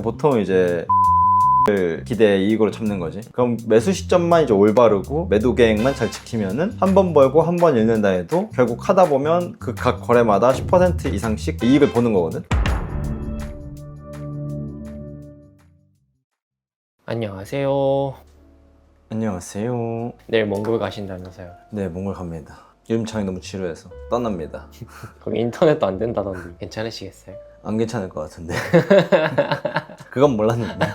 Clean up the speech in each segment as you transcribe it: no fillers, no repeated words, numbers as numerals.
보통 이제 기대 이익으로 잡는 거지. 그럼 매수 시점만 이제 올바르고 매도 계획만 잘 지키면은 한 번 벌고 한 번 잃는다 해도 결국 하다 보면 그 각 거래마다 10% 이상씩 이익을 보는 거거든. 안녕하세요. 안녕하세요. 내일 몽골 가신다면서요. 네, 몽골 갑니다. 유림창이 너무 지루해서 떠납니다. 거기 인터넷도 안 된다던데 괜찮으시겠어요? 안 괜찮을 것 같은데. 그건 몰랐는데.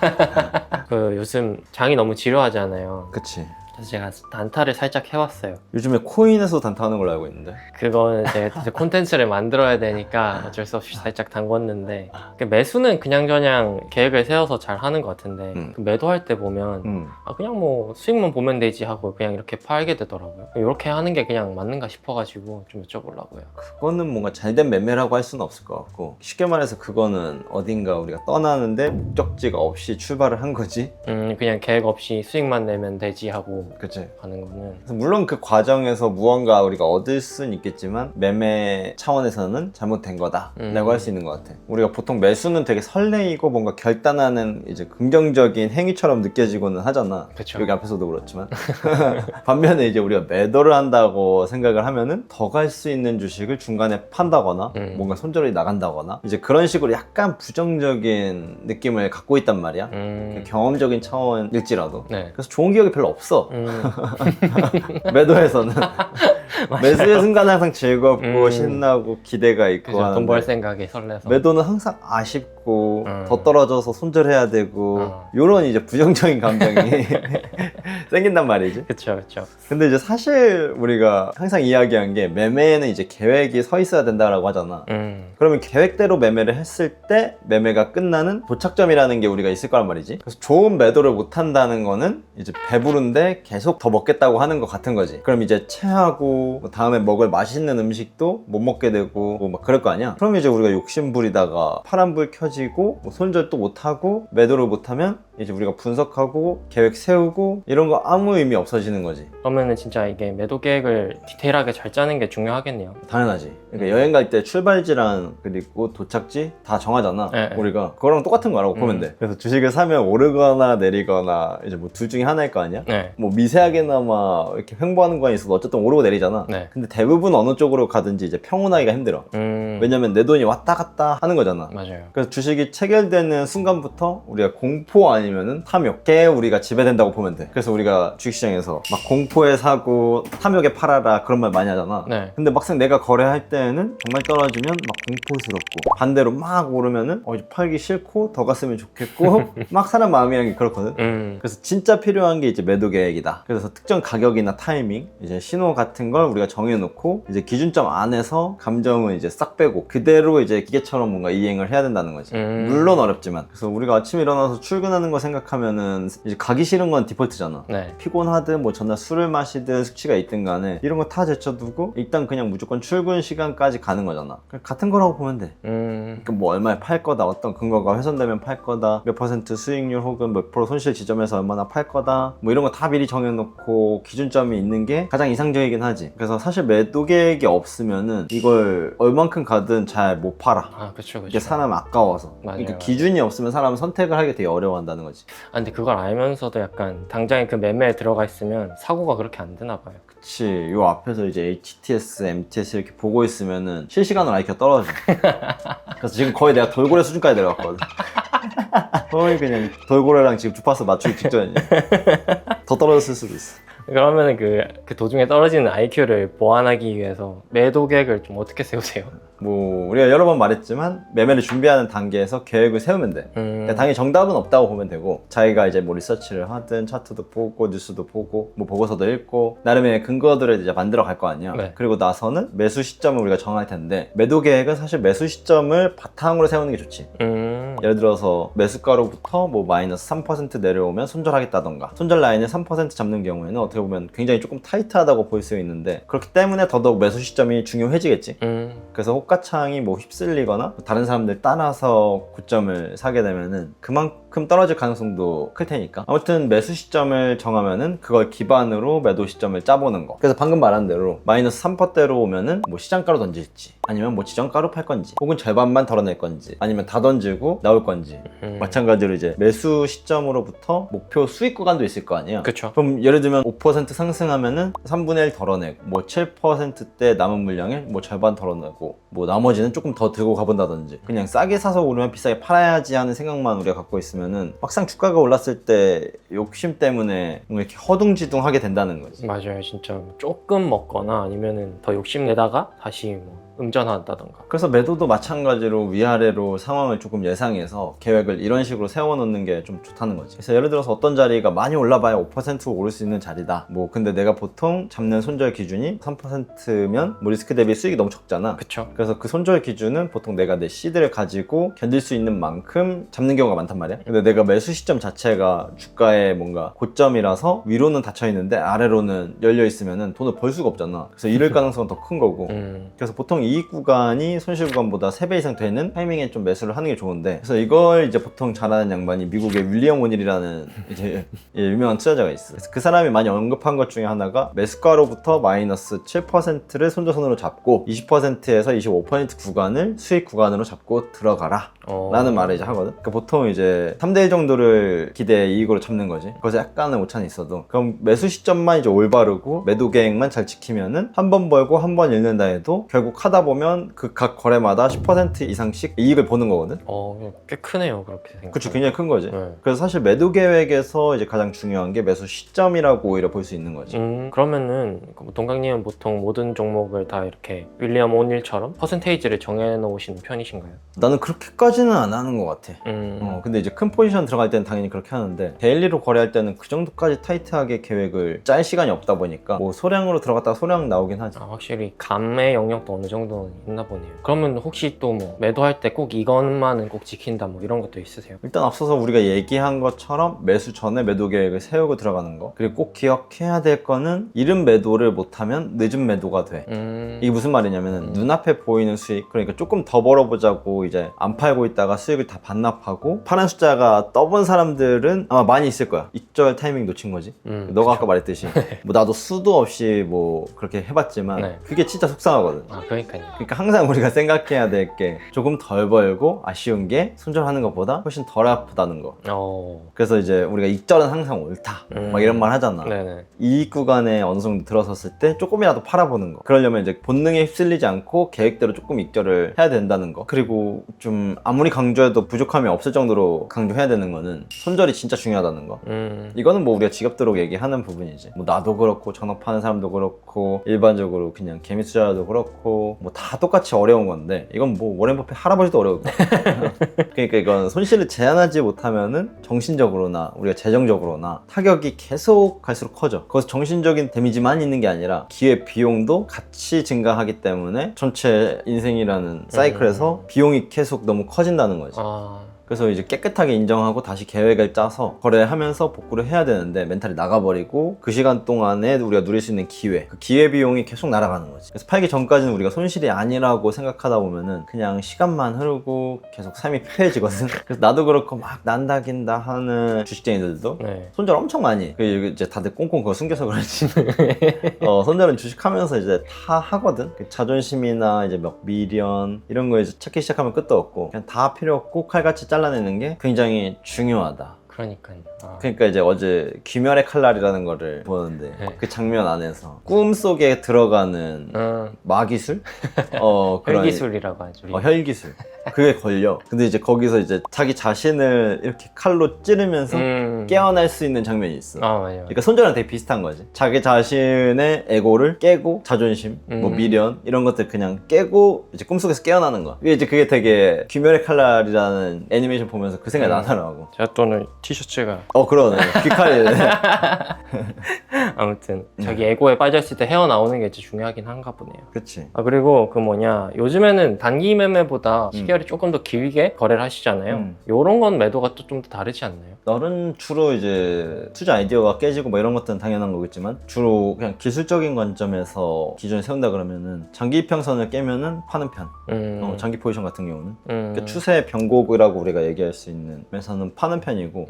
그 요즘 장이 너무 지루하잖아요. 그치. 그래서 제가 단타를 살짝 해왔어요. 요즘에 코인에서 단타하는 걸로 알고 있는데. 그거는 제가 콘텐츠를 만들어야 되니까 어쩔 수 없이 살짝 담궜는데, 그 매수는 그냥저냥 계획을 세워서 잘 하는 것 같은데 그 매도할 때 보면 그냥 뭐 수익만 보면 되지 하고 그냥 이렇게 팔게 되더라고요. 이렇게 하는 게 그냥 맞는가 싶어가지고 좀 여쭤보려고요. 그거는 뭔가 잘된 매매라고 할 수는 없을 것 같고, 쉽게 말해서 그거는 어딘가 우리가 떠나는데 목적지가 없이 출발을 한 거지. 그냥 계획 없이 수익만 내면 되지 하고 그치. 하는 거는. 그래서 물론 그 과정에서 무언가 우리가 얻을 수는 있겠지만 매매 차원에서는 잘못된 거다 라고 할 수 있는 것 같아. 우리가 보통 매수는 되게 설레이고 뭔가 결단하는 이제 긍정적인 행위처럼 느껴지고는 하잖아. 그쵸. 여기 앞에서도 그렇지만 반면에 이제 우리가 매도를 한다고 생각을 하면은 더 갈 수 있는 주식을 중간에 판다거나 뭔가 손절이 나간다거나 이제 그런 식으로 약간 부정적인 느낌을 갖고 있단 말이야. 경험적인 차원일지라도. 네. 그래서 좋은 기억이 별로 없어. 매도에서는. 매수의 순간 항상 즐겁고 신나고 기대가 있고 돈 벌 생각에 설레서. 매도는 항상 아쉽고 더 떨어져서 손절해야 되고 요런 이제 부정적인 감정이 생긴단 말이지. 그쵸. 근데 이제 사실 우리가 항상 이야기한 게 매매에는 이제 계획이 서 있어야 된다라고 하잖아. 그러면 계획대로 매매를 했을 때 매매가 끝나는 도착점이라는 게 우리가 있을 거란 말이지. 그래서 좋은 매도를 못 한다는 거는 이제 배부른데 계속 더 먹겠다고 하는 것 같은 거지. 그럼 이제 체하고 뭐 다음에 먹을 맛있는 음식도 못 먹게 되고 뭐 막 그럴 거 아니야. 그럼 이제 우리가 욕심 부리다가 파란불 켜지고 뭐 손절도 못 하고 매도를 못 하면 이제 우리가 분석하고 계획 세우고 이런 거 아무 의미 없어지는 거지. 그러면은 진짜 이게 매도 계획을 디테일하게 잘 짜는 게 중요하겠네요. 당연하지. 그러니까 여행 갈 때 출발지랑 그리고 도착지 다 정하잖아. 네. 우리가 그거랑 똑같은 거라고 보면 돼. 그래서 주식을 사면 오르거나 내리거나 이제 뭐 둘 중에 하나일 거 아니야. 네. 뭐 미세하게나마 이렇게 횡보하는 거 있어도 어쨌든 오르고 내리잖아. 네. 근데 대부분 어느 쪽으로 가든지 이제 평온하기가 힘들어. 왜냐면 내 돈이 왔다 갔다 하는 거잖아. 맞아요. 그래서 주식이 체결되는 순간부터 우리가 공포 아니면은 탐욕에 우리가 지배된다고 보면 돼. 그래서 우리가 주식시장에서 막 공포에 사고 탐욕에 팔아라 그런 말 많이 하잖아. 네. 근데 막상 내가 거래할 때는 정말 떨어지면 막 공포스럽고 반대로 막 오르면은 이제 팔기 싫고 더 갔으면 좋겠고 막 사람 마음이란 게 그렇거든. 그래서 진짜 필요한 게 이제 매도 계획이다. 그래서 특정 가격이나 타이밍, 이제 신호 같은 걸 우리가 정해놓고 이제 기준점 안에서 감정은 이제 싹 빼고 그대로 이제 기계처럼 뭔가 이행을 해야 된다는 거지. 물론 어렵지만. 그래서 우리가 아침에 일어나서 출근하는 거 생각하면은 이제 가기 싫은 건 디폴트잖아. 네. 피곤하든 뭐 전날 술을 마시든 숙취가 있든 간에 이런 거 다 제쳐두고 일단 그냥 무조건 출근 시간까지 가는 거잖아. 같은 거라고 보면 돼. 그러니까 뭐 얼마에 팔 거다, 어떤 근거가 훼손되면 팔 거다, 몇 % 수익률 혹은 몇 프로 손실 지점에서 얼마나 팔 거다, 뭐 이런 거 다 미리 정해놓고 기준점이 있는 게 가장 이상적이긴 하지. 그래서 사실 매도 계획이 없으면은 이걸 얼만큼 가든 잘 못 팔아. 그쵸. 이게 사람 아까워서. 맞아요, 그러니까 기준이 없으면 사람은 선택을 하기 되게 어려워한다는 거지. 근데 그걸 알면서도 약간 당장에 그 매매에 들어가 있으면 사고가 그렇게 안 되나 봐요. 그치. 요 앞에서 이제 HTS, MTS 이렇게 보고 있으면은 실시간으로 IQ가 떨어져. 그래서 지금 거의 내가 돌고래 수준까지 내려갔거든. 거의 그냥 돌고래랑 지금 주파수 맞추기 직전이야. 더 떨어졌을 수도 있어. 그러면은 그 도중에 떨어지는 IQ를 보완하기 위해서 매도 계획을 좀 어떻게 세우세요? 뭐 우리가 여러 번 말했지만 매매를 준비하는 단계에서 계획을 세우면 돼. 그러니까 당연히 정답은 없다고 보면 되고, 자기가 이제 뭐 리서치를 하든 차트도 보고 뉴스도 보고 뭐 보고서도 읽고 나름의 근거들을 이제 만들어 갈 거 아니야. 네. 그리고 나서는 매수 시점을 우리가 정할 텐데, 매도 계획은 사실 매수 시점을 바탕으로 세우는 게 좋지. 예를 들어서 매수가로부터 뭐 마이너스 3% 내려오면 손절하겠다던가, 손절 라인을 3% 잡는 경우에는 어떻게 보면 굉장히 조금 타이트하다고 보일 수 있는데, 그렇기 때문에 더더욱 매수 시점이 중요해지겠지. 그래서 호가창이 뭐 휩쓸리거나 다른 사람들 따라서 고점을 사게 되면은 그만큼 떨어질 가능성도 클 테니까. 아무튼 매수 시점을 정하면은 그걸 기반으로 매도 시점을 짜보는 거. 그래서 방금 말한 대로 마이너스 3%대로 오면은 뭐 시장가로 던질지, 아니면 뭐 지정가로 팔 건지, 혹은 절반만 덜어낼 건지, 아니면 다 던지고 나올 건지. 마찬가지로 이제 매수 시점으로부터 목표 수익 구간도 있을 거 아니에요. 그쵸. 그럼 예를 들면 5% 상승하면은 3분의 1 덜어내고, 뭐 7%대 남은 물량에 뭐 절반 덜어내고, 뭐 나머지는 조금 더 들고 가본다든지, 그냥 싸게 사서 오르면 비싸게 팔아야지 하는 생각만 우리가 갖고 있으면은 막상 주가가 올랐을 때 욕심 때문에 뭔가 이렇게 허둥지둥하게 된다는 거지. 맞아요. 진짜 조금 먹거나 아니면은 더 욕심내다가 다시 뭐 응전한다던가. 그래서 매도도 마찬가지로 위아래로 상황을 조금 예상해서 계획을 이런 식으로 세워놓는 게 좀 좋다는 거지. 그래서 예를 들어서 어떤 자리가 많이 올라봐야 5% 오를 수 있는 자리다. 뭐 근데 내가 보통 잡는 손절 기준이 3%면 뭐 리스크 대비 수익이 너무 적잖아. 그쵸. 그래서 그 손절 기준은 보통 내가 내 시드를 가지고 견딜 수 있는 만큼 잡는 경우가 많단 말이야. 근데 내가 매수 시점 자체가 주가의 뭔가 고점이라서 위로는 닫혀 있는데 아래로는 열려 있으면은 돈을 벌 수가 없잖아. 그래서 잃을 가능성은 더 큰 거고. 그래서 보통 이익 구간이 손실 구간보다 3배 이상 되는 타이밍에 좀 매수를 하는 게 좋은데, 그래서 이걸 이제 보통 잘하는 양반이 미국의 윌리엄 오닐이라는 이제 유명한 투자자가 있어. 그래서 그 사람이 많이 언급한 것 중에 하나가 매수가로부터 마이너스 7%를 손절선으로 잡고 20%에서 25% 구간을 수익 구간으로 잡고 들어가라 라는 말을 이제 하거든. 그러니까 보통 이제 3대1 정도를 기대 이익으로 잡는 거지. 거기서 약간의 오차는 있어도, 그럼 매수 시점만 이제 올바르고 매도 계획만 잘 지키면은 한 번 벌고 한 번 잃는다 해도 결국 하다 보면 그 각 거래마다 10% 이상씩 이익을 보는 거거든. 꽤 크네요, 그렇게 생각. 그치, 굉장히 큰 거지. 네. 그래서 사실 매도 계획에서 이제 가장 중요한 게 매수 시점이라고 오히려 볼 수 있는 거지. 그러면은 동강님은 보통 모든 종목을 다 이렇게 윌리엄 오닐처럼 퍼센테이지를 정해놓으시는 편이신가요? 나는 그렇게까지는 안 하는 것 같아. 근데 이제 큰 포지션 들어갈 때는 당연히 그렇게 하는데, 데일리로 거래할 때는 그 정도까지 타이트하게 계획을 짤 시간이 없다 보니까 뭐 소량으로 들어갔다가 소량 나오긴 하지. 확실히 감의 영역도 어느 정도 있나 보네요. 그러면 혹시 또 뭐 매도할 때 꼭 이것만은 꼭 지킨다 뭐 이런 것도 있으세요? 일단 앞서서 우리가 얘기한 것처럼 매수 전에 매도 계획을 세우고 들어가는 거, 그리고 꼭 기억해야 될 거는 이른 매도를 못하면 늦은 매도가 돼. 이게 무슨 말이냐면 눈앞에 보이는 수익, 그러니까 조금 더 벌어보자고 이제 안 팔고 있다가 수익을 다 반납하고 파란 숫자가 떠본 사람들은 아마 많이 있을 거야. 익절 타이밍 놓친 거지. 너가 아까 말했듯이 뭐 나도 수도 없이 뭐 그렇게 해봤지만 네. 그게 진짜 속상하거든. 그러니까요. 그러니까 항상 우리가 생각해야 될 게 조금 덜 벌고 아쉬운 게 손절하는 것보다 훨씬 덜 아프다는 거. 그래서 이제 우리가 익절은 항상 옳다 막 이런 말 하잖아. 네네. 이익 구간에 어느 정도 들어섰을 때 조금이라도 팔아보는 거. 그러려면 이제 본능에 휩쓸리지 않고 계획대로 조금 익절을 해야 된다는 거. 그리고 좀 아무리 강조해도 부족함이 없을 정도로 강조해야 되는 거는 손절이 진짜 중요하다는 거. 이거는 뭐 우리가 지겹도록 얘기하는 부분이지. 뭐 나도 그렇고 전업하는 사람도 그렇고 일반적으로 그냥 개미 투자자도 그렇고 뭐 다 똑같이 어려운 건데, 이건 뭐 워렌 버핏 할아버지도 어려울 거야. 그러니까 이건 손실을 제한하지 못하면은 정신적으로나 우리가 재정적으로나 타격이 계속 갈수록 커져. 거기서 정신적인 데미지만 있는 게 아니라 기회 비용도 같이 증가하기 때문에 전체 인생이라는 사이클에서 비용이 계속 너무 커진다는 거지. 그래서 이제 깨끗하게 인정하고 다시 계획을 짜서 거래하면서 복구를 해야 되는데 멘탈이 나가버리고 그 시간 동안에 우리가 누릴 수 있는 기회, 그 기회 비용이 계속 날아가는 거지. 그래서 팔기 전까지는 우리가 손실이 아니라고 생각하다 보면은 그냥 시간만 흐르고 계속 삶이 피폐해지거든. 그래서 나도 그렇고 막 난다긴다 하는 주식쟁이들도 손절 엄청 많이 해. 이제 다들 꽁꽁 그거 숨겨서 그렇지. 손절은 주식하면서 이제 다 하거든. 그 자존심이나 이제 몇 미련 이런 거 이제 찾기 시작하면 끝도 없고, 그냥 다 필요 없고 칼같이 잘라내는 게 굉장히 중요하다. 그러니까요. 그러니까 이제 어제 귀멸의 칼날이라는 거를 보는데 그 장면 안에서 꿈속에 들어가는 마기술? 그런 혈기술이라고 하죠. 혈기술. 그게 걸려. 근데 이제 거기서 이제 자기 자신을 이렇게 칼로 찌르면서 깨어날 수 있는 장면이 있어. 맞아요. 그러니까 손절은 되게 비슷한 거지. 자기 자신의 에고를 깨고 자존심, 뭐 미련 이런 것들 그냥 깨고 이제 꿈속에서 깨어나는 거야. 그게 되게 귀멸의 칼날이라는 애니메이션 보면서 그 생각이 나더라고. 제가 또 오늘 티셔츠가 그러네. 귀칼이. 아무튼 자기 에고에 빠져있을 때 헤어나오는 게 진짜 중요하긴 한가 보네요. 그치. 그리고 요즘에는 단기 매매보다 시기열이 조금 더 길게 거래를 하시잖아요. 요런 건 매도가 또 좀 더 다르지 않나요? 너는 주로 이제 투자 아이디어가 깨지고 뭐 이런 것들은 당연한 거겠지만 주로 그냥 기술적인 관점에서 기준을 세운다 그러면은 장기 이평선을 깨면은 파는 편. 장기 포지션 같은 경우는 그러니까 추세 변곡이라고 우리가 얘기할 수 있는 면에서는 파는 편이고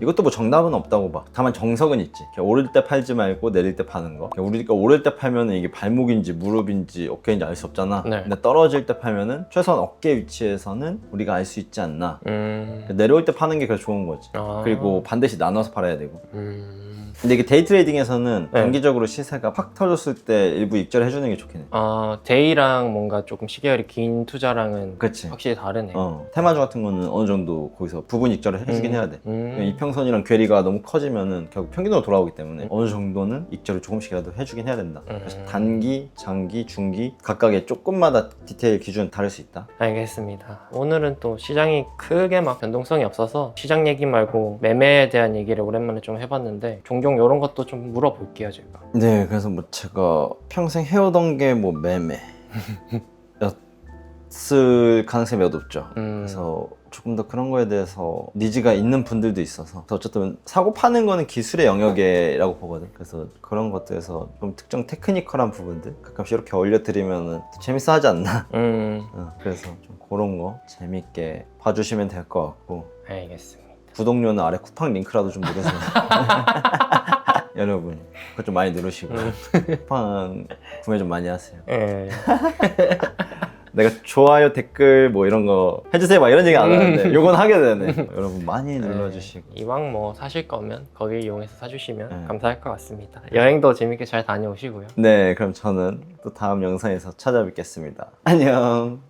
이것도 뭐 정답은 없다고 봐. 다만 정석은 있지. 오를 때 팔지 말고 내릴 때 파는 거. 우리가 오를 때 팔면은 이게 발목인지 무릎인지 어깨인지 알 수 없잖아. 네. 근데 떨어질 때 팔면은 최소한 어깨 위치에서는 우리가 알 수 있지 않나. 내려올 때 파는 게 그래서 좋은 거지. 그리고 반드시 나눠서 팔아야 되고. 근데 이게 데이 트레이딩에서는 네. 단기적으로 시세가 팍 터졌을 때 일부 익절 해주는 게 좋긴 해. 데이랑 뭔가 조금 시계열이 긴 투자랑은 그치. 확실히 다르네. 테마주 같은 거는 어느 정도 거기서 부분 익절을 해주긴 해야 돼. 이평선이랑 괴리가 너무 커지면은 결국 평균으로 돌아오기 때문에 어느 정도는 익절을 조금씩이라도 해주긴 해야 된다. 그래서 단기, 장기, 중기 각각의 조금마다 디테일 기준은 다를 수 있다. 알겠습니다. 오늘은 또 시장이 크게 막 변동성이 없어서 시장 얘기 말고 매매에 대한 얘기를 오랜만에 좀 해봤는데 종종 이런 것도 좀 물어볼게요, 제가. 네, 그래서 뭐 제가 평생 해오던 게 뭐 매매 였을 가능성이 매우 높죠. 그래서 조금 더 그런 거에 대해서 니즈가 있는 분들도 있어서 어쨌든 사고 파는 거는 기술의 영역이라고 보거든. 그래서 그런 것들에서 좀 특정 테크니컬한 부분들 가끔씩 이렇게 올려드리면 재밌어 하지 않나. 그래서 좀 그런 거 재밌게 봐주시면 될 것 같고. 알겠습니다. 구독료는 아래 쿠팡 링크라도 좀 누르세요. 여러분 그거 좀 많이 누르시고 쿠팡 구매 좀 많이 하세요. 내가 좋아요 댓글 뭐 이런 거 해주세요 막 이런 얘기 안 하는데 요건 하게 되네. 여러분 많이 눌러주시고 이왕 뭐 사실 거면 거기 이용해서 사주시면 감사할 것 같습니다. 여행도 재밌게 잘 다녀오시고요. 네, 그럼 저는 또 다음 영상에서 찾아뵙겠습니다. 안녕.